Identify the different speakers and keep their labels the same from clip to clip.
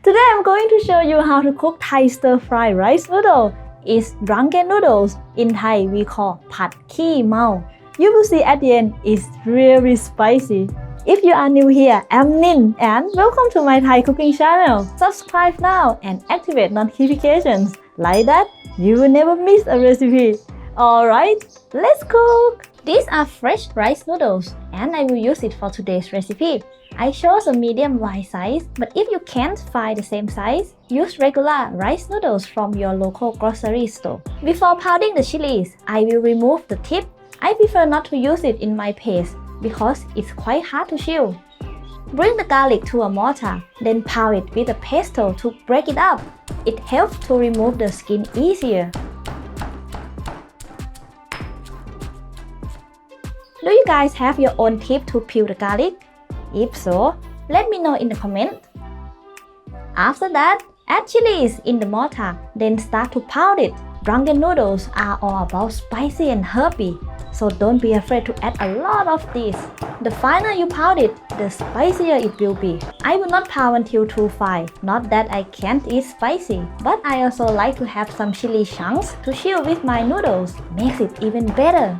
Speaker 1: Today I'm going to show you how to cook Thai stir-fry rice noodle. It's drunken noodles. In Thai we call Pad Khee Mao. You will see at the end it's really spicy. If you are new here, I'm Nin and welcome to my Thai cooking channel. Subscribe now and activate notifications. Like that, you will never miss a recipe. Alright, let's cook! These are fresh rice noodles and I will use it for today's recipe. I chose a medium wide size, but if you can't find the same size, use regular rice noodles from your local grocery store. Before pounding the chilies, I will remove the tip. I prefer not to use it in my paste because it's quite hard to chew. Bring the garlic to a mortar, then pound it with a pestle to break it up. It helps to remove the skin easier. Do you guys have your own tip to peel the garlic? If so, let me know in the comment. After that, add chilies in the mortar, then start to pound it. Drunken noodles are all about spicy and herby, so don't be afraid to add a lot of this. The finer you pound it, the spicier it will be. I will not pound until too fine, not that I can't eat spicy, but I also like to have some chili chunks to chew with my noodles. Makes it even better.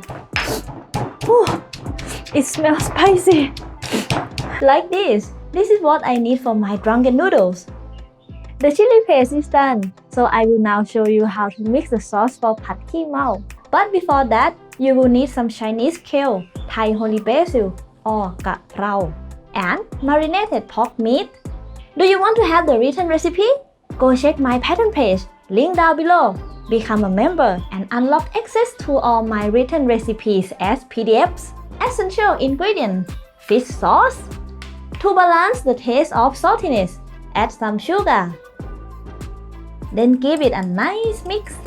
Speaker 1: Whew, it smells spicy. Like this. This is what I need for my drunken noodles. The chili paste is done, so I will now show you how to mix the sauce for Pad Khee Mao. But before that, you will need some Chinese kale, Thai holy basil or ka rao, and marinated pork meat. Do you want to have the written recipe? Go check my Patreon page, link down below. Become a member and unlock access to all my written recipes as PDFs. Essential ingredients: fish sauce. To balance the taste of saltiness, add some sugar. Then give it a nice mix.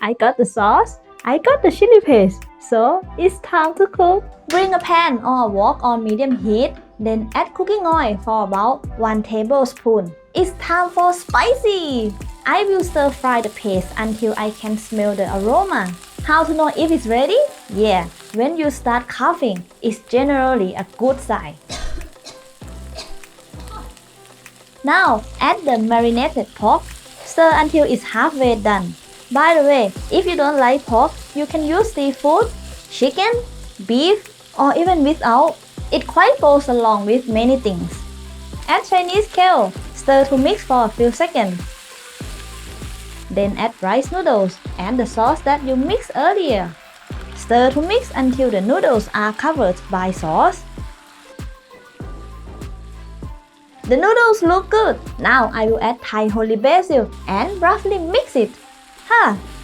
Speaker 1: I got the sauce, I got the chili paste, so it's time to cook. Bring a pan or wok on medium heat, then add cooking oil for about 1 tablespoon. It's time for spicy! I will stir fry the paste until I can smell the aroma. How to know if it's ready? Yeah, when you start coughing, it's generally a good sign. Now, add the marinated pork. Stir until it's halfway done. By the way, if you don't like pork, you can use seafood, chicken, beef, or even without. It quite goes along with many things. Add Chinese kale. Stir to mix for a few seconds. Then add rice noodles and the sauce that you mixed earlier. Stir to mix until the noodles are covered by sauce. The noodles look good. Now I will add Thai holy basil and roughly mix it.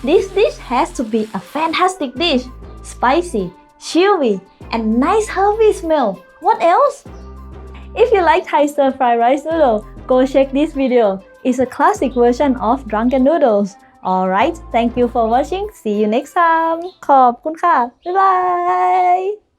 Speaker 1: This dish has to be a fantastic dish. Spicy, chewy, and nice herby smell. What else? If you like Thai stir-fry rice noodle, go check this video. It's a classic version of drunken noodles. Alright, thank you for watching. See you next time. ขอบคุณค่ะ บ๊ายบาย